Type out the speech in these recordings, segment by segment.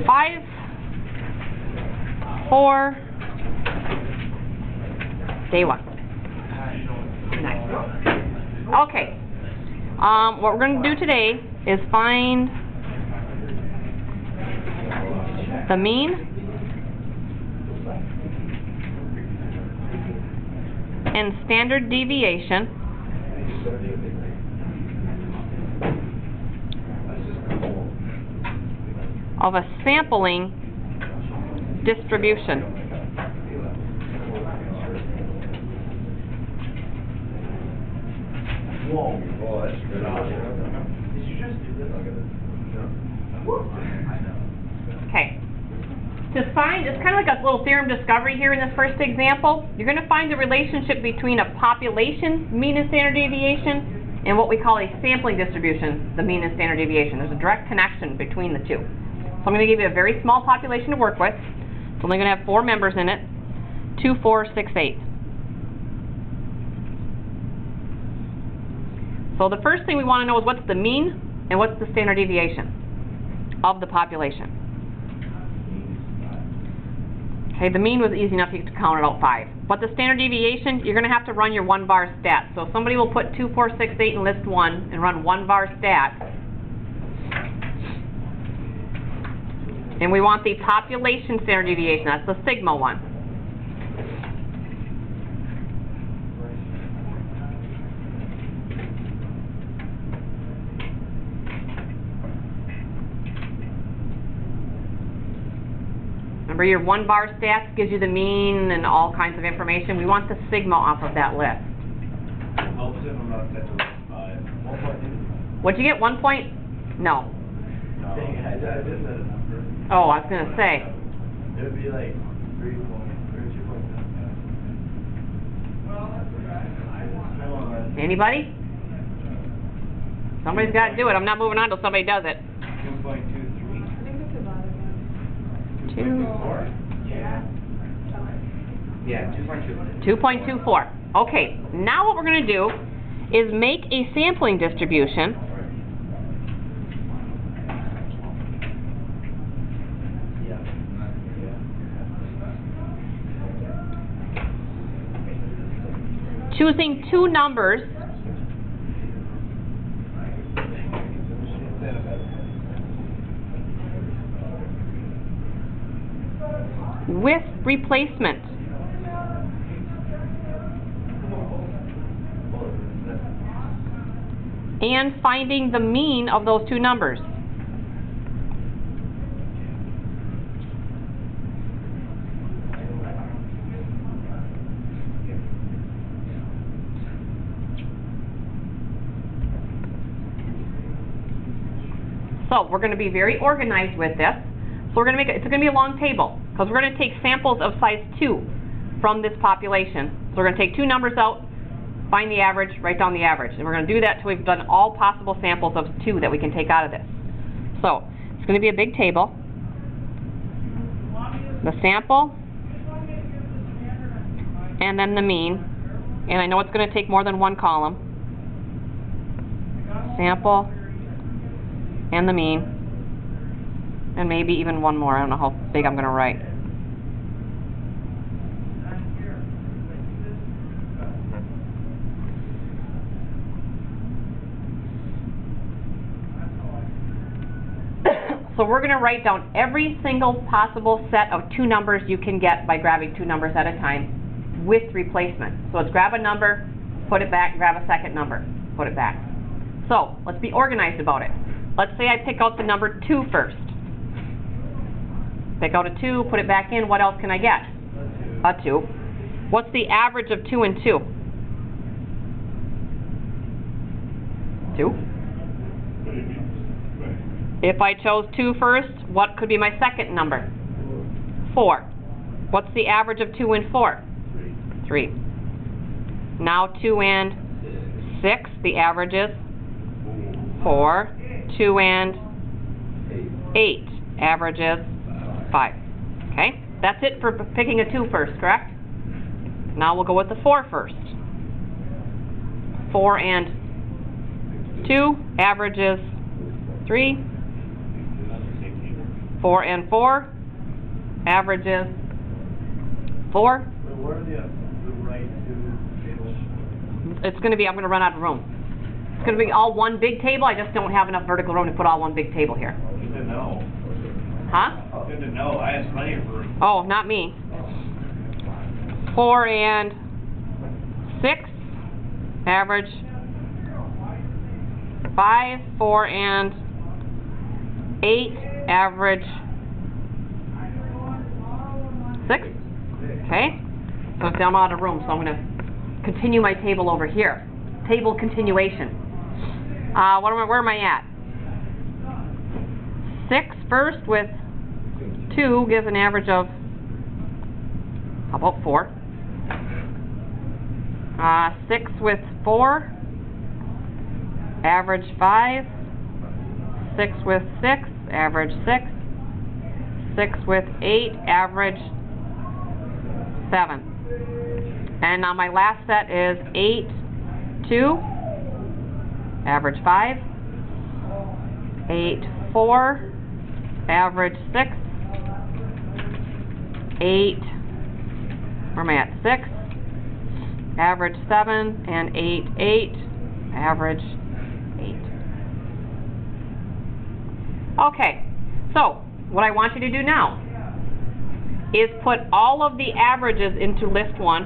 5, 4, day 1. Nice. Okay. What we're going to do today is find the mean and standard deviation of a sampling distribution. Okay. To find, it's kind of like a little theorem discovery here in this first example. You're going to find the relationship between a population mean and standard deviation and what we call a sampling distribution, the mean and standard deviation. There's a direct connection between the two. So I'm going to give you a very small population to work with. It's only going to have 4 members in it. 2, 4, 6, 8. So the first thing we want to know is what's the mean and what's the standard deviation of the population. Okay, the mean was easy enough, you could count it out 5. But the standard deviation, you're going to have to run your 1-var stat. So somebody will put 2, 4, 6, 8 in list 1 and run 1-var stat. And we want the population standard deviation, that's the sigma one. Remember, your 1-var stats gives you the mean and all kinds of information. We want the sigma off of that list. What'd you get, 1 point? No. Oh, I was going to say. It would be like 3 points or 2 points. Anybody? Somebody's got to do it. I'm not moving on until somebody does it. 2.23. 2. Yeah, 2.24. 2.24. Okay, now what we're going to do is make a sampling distribution choosing 2 numbers with replacement. And finding the mean of those 2 numbers. So we're going to be very organized with this. So we're going to make it's going to be a long table because we're going to take samples of size 2 from this population. So we're going to take 2 numbers out, find the average, write down the average. And we're going to do that till we've done all possible samples of 2 that we can take out of this. So it's going to be a big table. The sample, and then the mean. And I know it's going to take more than 1 column. Sample, and the mean, and maybe even 1 more. I don't know how big I'm going to write. So we're going to write down every single possible set of 2 numbers you can get by grabbing 2 numbers at a time with replacement. So let's grab a number, put it back, grab a second number, put it back. So let's be organized about it. Let's say I pick out the number 2 first. Pick out a 2, put it back in. What else can I get? A 2. What's the average of 2 and 2? 2. If I chose 2 first, what could be my second number? 4. What's the average of 2 and 4? 3. Now 2 and 6, the average is 4. 2 and 8, average is 5. Okay, that's it for picking a 2 first, correct? Now we'll go with the 4 first. 4 and 2, average is 3. 4 and 4, average is 4. But what are the right two tables? It's going to be, I'm going to run out of room. It's going to be all one big table. I just don't have enough vertical room to put all one big table here. Good to know. Huh? Good to know. I have plenty of room. Oh, not me. 4 and 6, average 5. 4 and 8, average 6. Okay. So I'm out of room, so I'm going to continue my table over here. Table continuation. Where am I at? 6 first with 2 gives an average of, how about 4? 6 with 4, average 5. 6 with 6, average 6. 6 with 8, average 7. And now my last set is 8, 2, average 5. 8, 4, average 6. 8, where am I at? 6, average 7, and 8, 8, average 8. Okay, so what I want you to do now is put all of the averages into list 1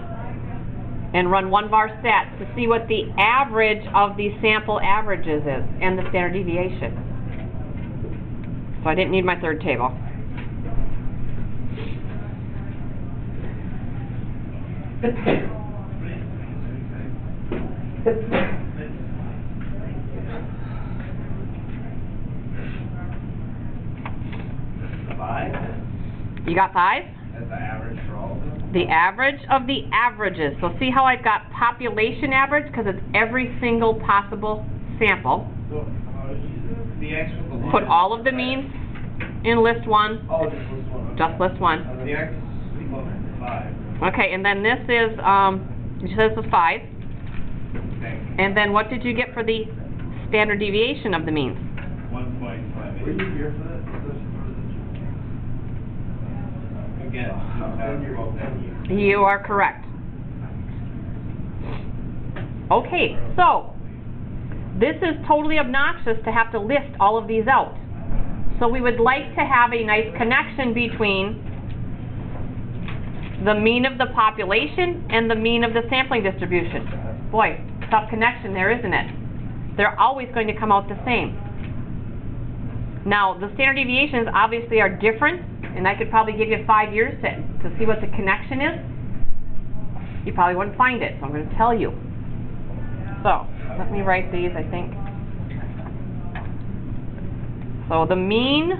and run one var stats to see what the average of the sample averages is and the standard deviation. So I didn't need my third table. Five? You got 5? That's the average for all of them? The average of the averages. So see how I've got population average because it's every single possible sample. So, the X with the line. Put all of the means in list 1. Oh, just list one. Just list 1. The X equals 5. Okay, and then this is, you said this was 5. Okay. And then what did you get for the standard deviation of the means? 1.5. Were you here for that? Again, You are correct. Okay, so this is totally obnoxious to have to list all of these out. So we would like to have a nice connection between the mean of the population and the mean of the sampling distribution. Boy, tough connection there, isn't it? They're always going to come out the same. Now, the standard deviations obviously are different, and I could probably give you 5 years to see what the connection is. You probably wouldn't find it, so I'm going to tell you. So, let me write these, I think. So the mean,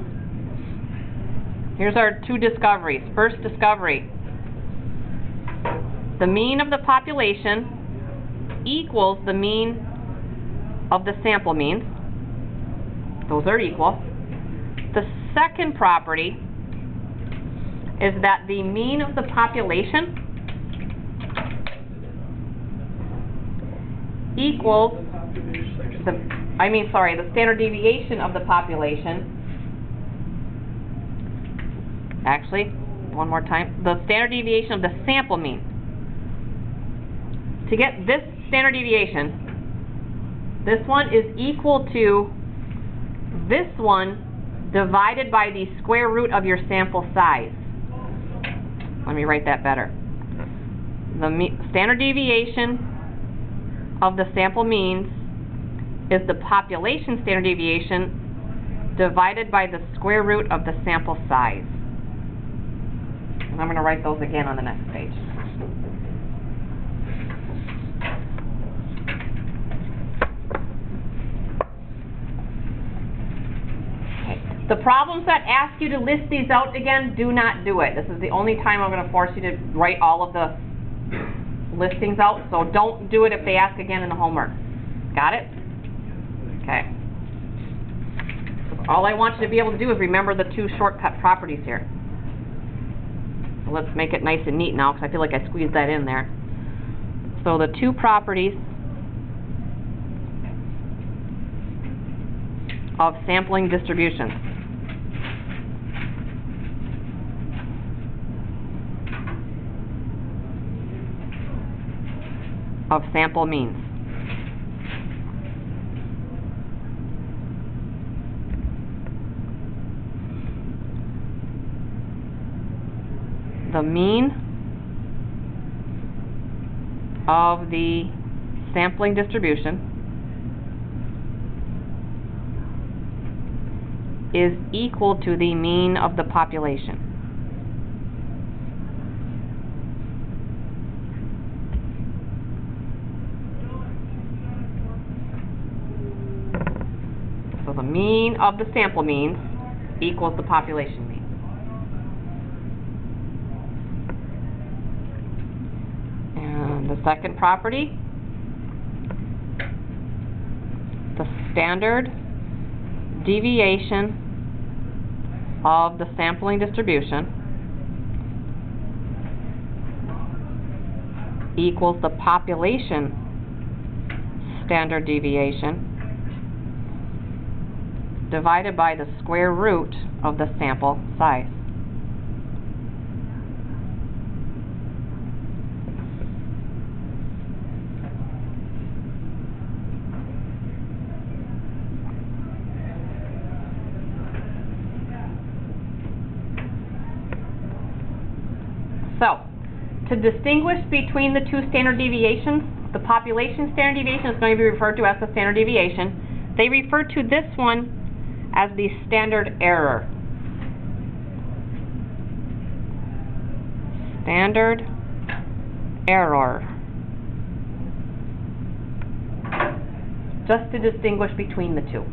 here's our 2 discoveries. First discovery, the mean of the population equals the mean of the sample means. Those are equal. The second property is that the mean of the population equals the standard deviation of the population. Actually, one more time. The standard deviation of the sample mean. To get this standard deviation, this one is equal to this one divided by the square root of your sample size. Let me write that better. The standard deviation of the sample means is the population standard deviation divided by the square root of the sample size. And I'm going to write those again on the next page. The problems that ask you to list these out again, do not do it. This is the only time I'm going to force you to write all of the listings out, so don't do it if they ask again in the homework. Got it? Okay. All I want you to be able to do is remember the 2 shortcut properties here. So let's make it nice and neat now, because I feel like I squeezed that in there. So the 2 properties of sampling distributions. of sample means. The mean of the sampling distribution is equal to the mean of the population. So the mean of the sample means equals the population mean. And the second property, the standard deviation of the sampling distribution equals the population standard deviation divided by the square root of the sample size. So, to distinguish between the two standard deviations, the population standard deviation is going to be referred to as the standard deviation. They refer to this one as the standard error. Standard error. Just to distinguish between the two.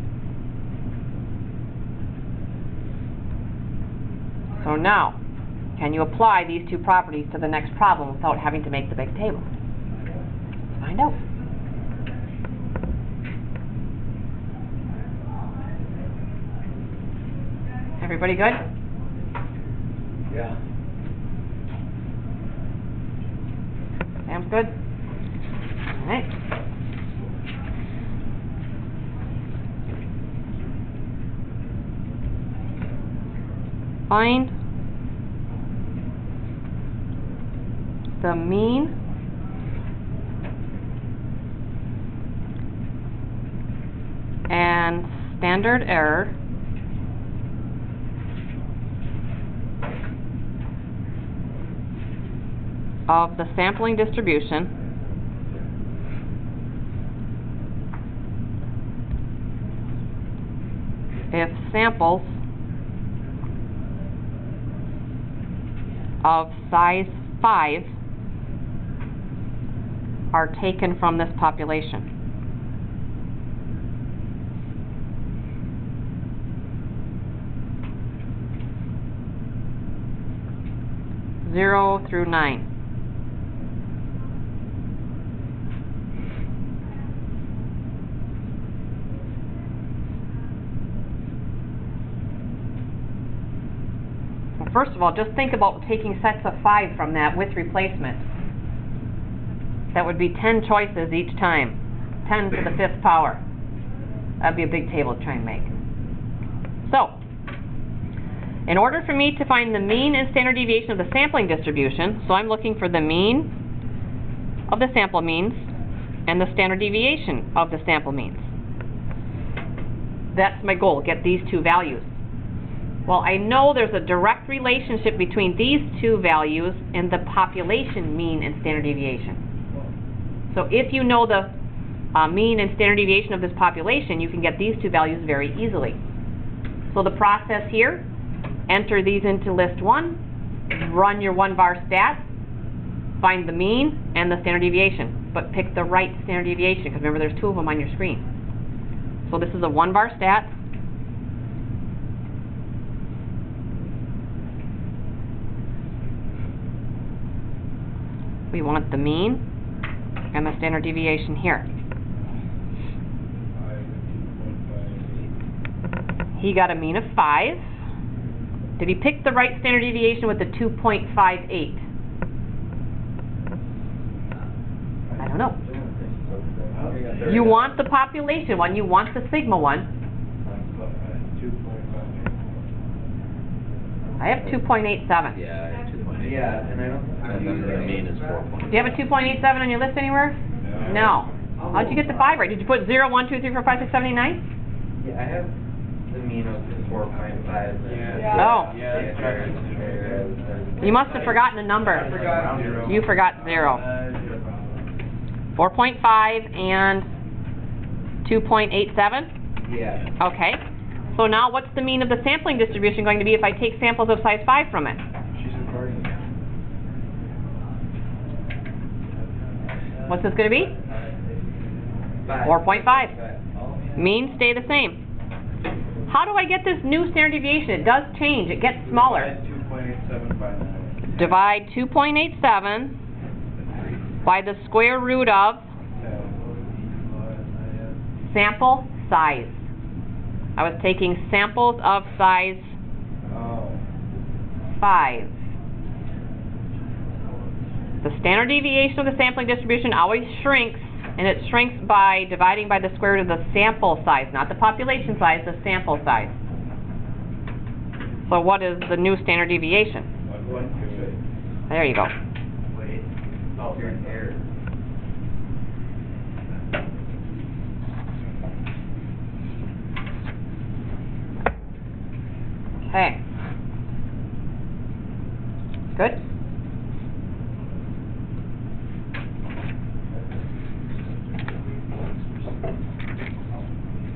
So now, can you apply these two properties to the next problem without having to make the big table? Let's find out. Everybody good? Yeah. Sam's good? All right. Find the mean and standard error of the sampling distribution if samples of size 5 are taken from this population. Zero through 9. Well, first of all, just think about taking sets of 5 from that with replacement. That would be 10 choices each time. 10 to the 5th power. That'd be a big table to try and make. So, in order for me to find the mean and standard deviation of the sampling distribution, so I'm looking for the mean of the sample means and the standard deviation of the sample means. That's my goal, get these two values. Well, I know there's a direct relationship between these two values and the population mean and standard deviation. So if you know the mean and standard deviation of this population, you can get these two values very easily. So the process here, enter these into list 1, run your 1-bar stats, find the mean and the standard deviation, but pick the right standard deviation, because remember there's 2 of them on your screen. So this is a 1-bar stat. We want the mean and the standard deviation here. He got a mean of 5. Did he pick the right standard deviation with the 2.58? I don't know. You want the population one, you want the sigma one. I have 2.87. Yeah, I have 2.8. Yeah, and I don't. And then the mean is 4. Do you have a 2.87 on your list anywhere? Yeah. No. How'd you get the 5 right? Did you put 0, 1, 2, 3, 4, 5, 6, 7, 8, 9? Yeah, I have the mean of 4.5. Yeah. Oh. Yeah, that's what I heard. You must have forgotten a number. I forgot 0. You forgot 0. 4.5 and 2.87? Yeah. Okay. So now what's the mean of the sampling distribution going to be if I take samples of size 5 from it? She's recording. What's this going to be? 4.5. Means stay the same. How do I get this new standard deviation? It does change. It gets smaller. 2.87 by 9. Divide 2.87 by the square root of sample size. I was taking samples of size Oh. 5. The standard deviation of the sampling distribution always shrinks, and it shrinks by dividing by the square root of the sample size, not the population size, the sample size. So what is the new standard deviation? 1.28. There you go. Wait. Oh, you're in error. Okay. Good?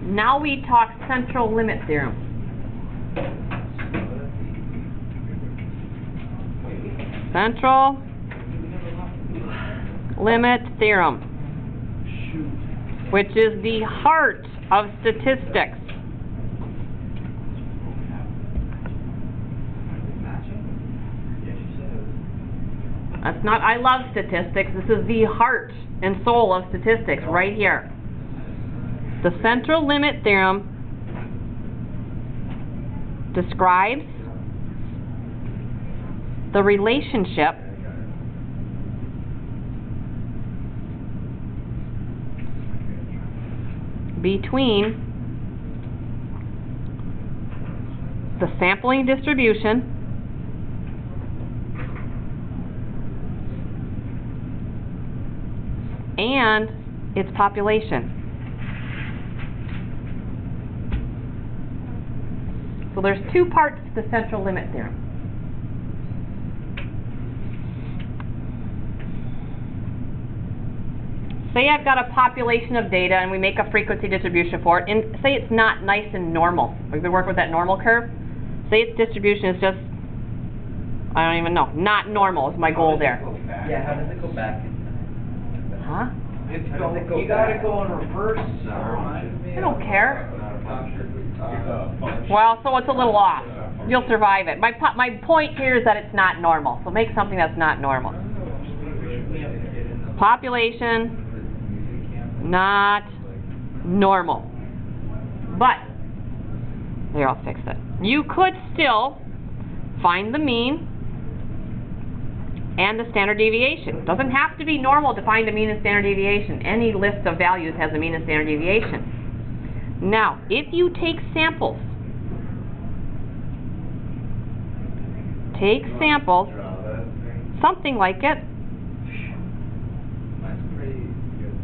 Now we talk central limit theorem. Central limit theorem, which is the heart of statistics. That's not, I love statistics. This is the heart and soul of statistics right here. The central limit theorem describes the relationship between the sampling distribution and its population. So there's two parts to the central limit theorem. Say I've got a population of data and we make a frequency distribution for it, and say it's not nice and normal. We've been working with that normal curve. Say its distribution is just, I don't even know, not normal is my goal there. Yeah, how does it go back? Huh? You gotta go in reverse. I don't care. Well, so it's a little off. You'll survive it. My point here is that it's not normal. So make something that's not normal. Population, not normal. But, here, I'll fix it. You could still find the mean and the standard deviation. It doesn't have to be normal to find the mean and standard deviation. Any list of values has a mean and standard deviation. Now, if you take samples, something like it, That's pretty good.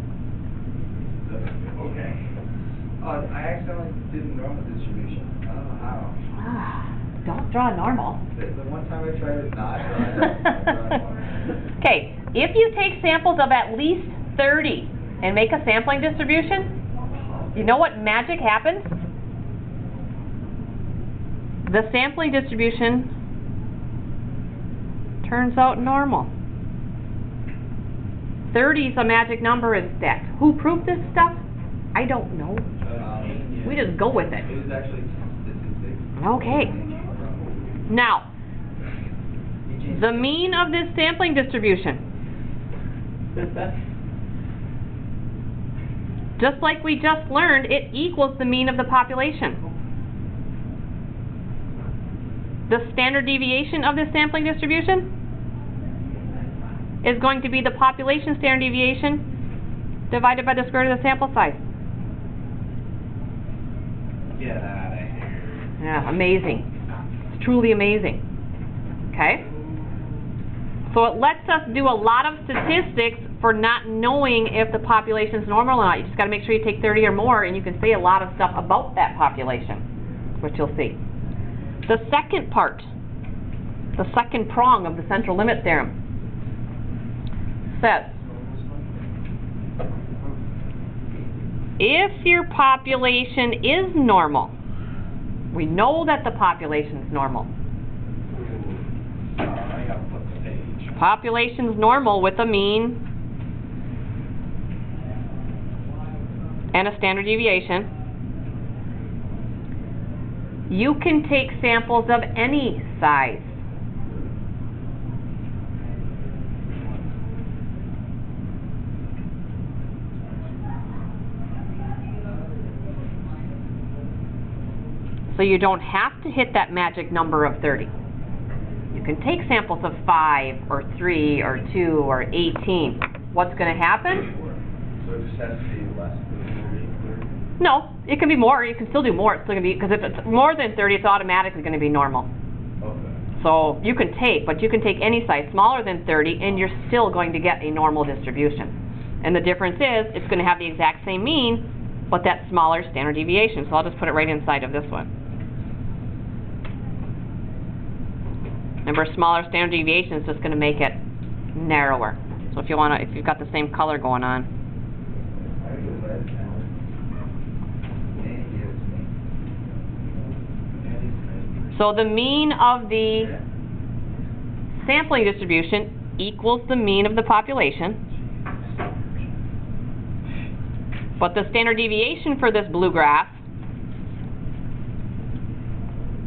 Okay. I accidentally did a normal distribution. I don't know how. don't draw normal. The one time I tried it not drawing. Okay, if you take samples of at least 30 and make a sampling distribution, you know what magic happens? The sampling distribution turns out normal. 30 is a magic number in stats. Who proved this stuff? I don't know. We just go with it. It was actually statistics. Okay. Now, the mean of this sampling distribution, just like we just learned, it equals the mean of the population. The standard deviation of this sampling distribution is going to be the population standard deviation divided by the square root of the sample size. Get out of here. Yeah, amazing. It's truly amazing. Okay? So it lets us do a lot of statistics for not knowing if the population's normal or not. You just gotta make sure you take 30 or more, and you can say a lot of stuff about that population, which you'll see. The second part, the second prong of the central limit theorem says, if your population is normal, we know that the population's normal. I gotta flip the page. Population's normal with a mean and a standard deviation. You can take samples of any size. So you don't have to hit that magic number of 30. You can take samples of 5 or 3 or 2 or 18. What's going to happen? So it just has to be less than 30? No, it can be more. You can still do more. It's still going to be, because if it's more than 30, it's automatically going to be normal. Okay. So you can take, but you can take any size smaller than 30, and you're still going to get a normal distribution. And the difference is, it's going to have the exact same mean, but that smaller standard deviation. So I'll just put it right inside of this one. Remember, smaller standard deviation is just going to make it narrower. So if you want to, if you've got the same color going on. I would go red now. Danny gave it to me. So the mean of the sampling distribution equals the mean of the population. But the standard deviation for this blue graph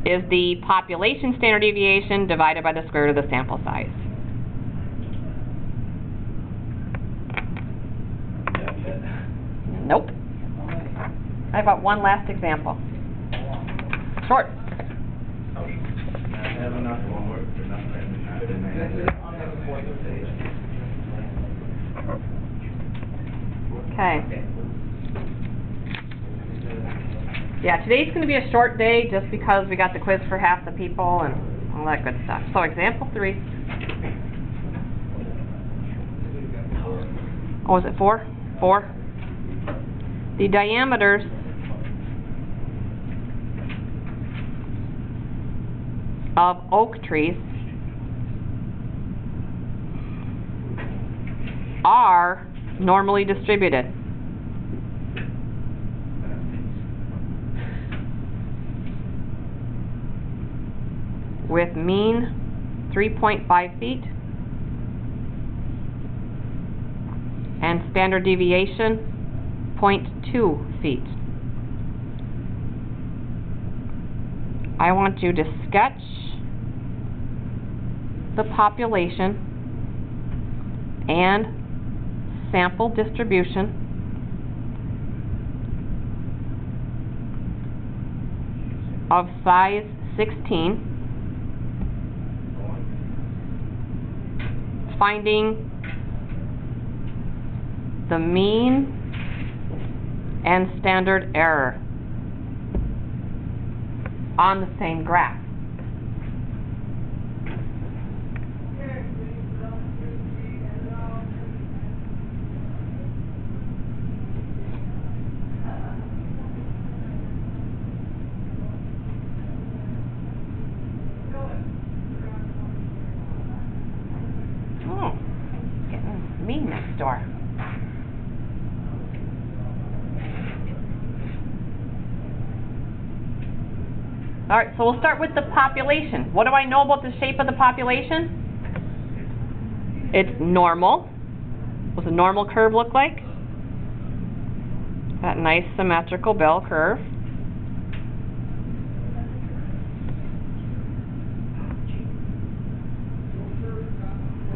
is the population standard deviation divided by the square root of the sample size. Nope. I've got one last example. Short. I have enough homework for nothing. That's it on the fourth page. Okay. Yeah, today's going to be a short day just because we got the quiz for half the people and all that good stuff. So example 3. Oh, is it 4? 4. The diameters of oak trees are normally distributed. With mean 3.5 feet and standard deviation 0.2 feet. I want you to sketch the population and sample distribution of size 16, finding the mean and standard error on the same graph. Oh, getting mean next door. All right, so we'll start with the population. What do I know about the shape of the population? It's normal. What's a normal curve look like? That nice symmetrical bell curve.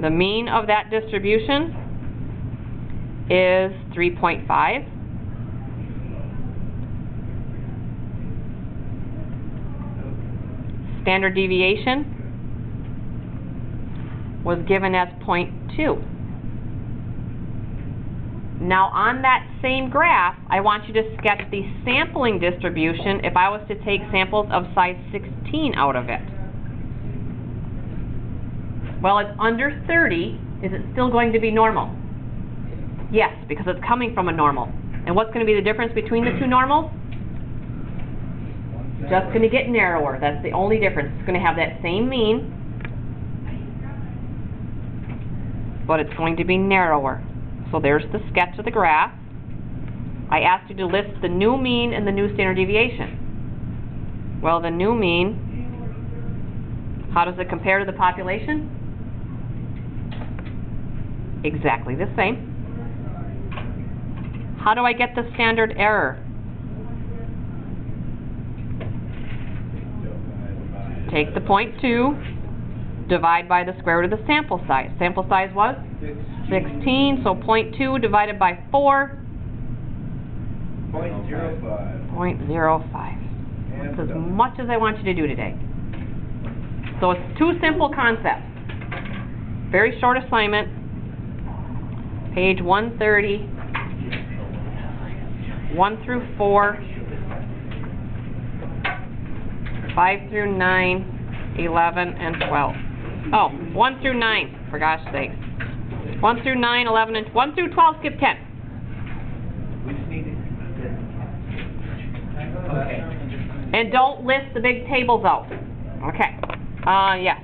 The mean of that distribution is 3.5. Standard deviation was given as 0.2. Now on that same graph, I want you to sketch the sampling distribution if I was to take samples of size 16 out of it. Well, it's under 30. Is it still going to be normal? Yes, because it's coming from a normal. And what's going to be the difference between the two normals? Just going to get narrower. That's the only difference. It's going to have that same mean, but it's going to be narrower. So there's the sketch of the graph. I asked you to list the new mean and the new standard deviation. Well, the new mean, how does it compare to the population? Exactly the same. How do I get the standard error? Take the 0.2, divide by the square root of the sample size. Sample size was 16, so 0.2 divided by 4, 0.05. 0.05. That's as much as I want you to do today. So it's two simple concepts. Very short assignment. Page 130, 1 through 4, 5 through 9, 11, and 12. Oh, 1 through 9, for gosh sakes. 1 through 9, 11, and 1 through 12, skip 10. We just need it. Okay. And don't list the big tables out. Okay. Yes.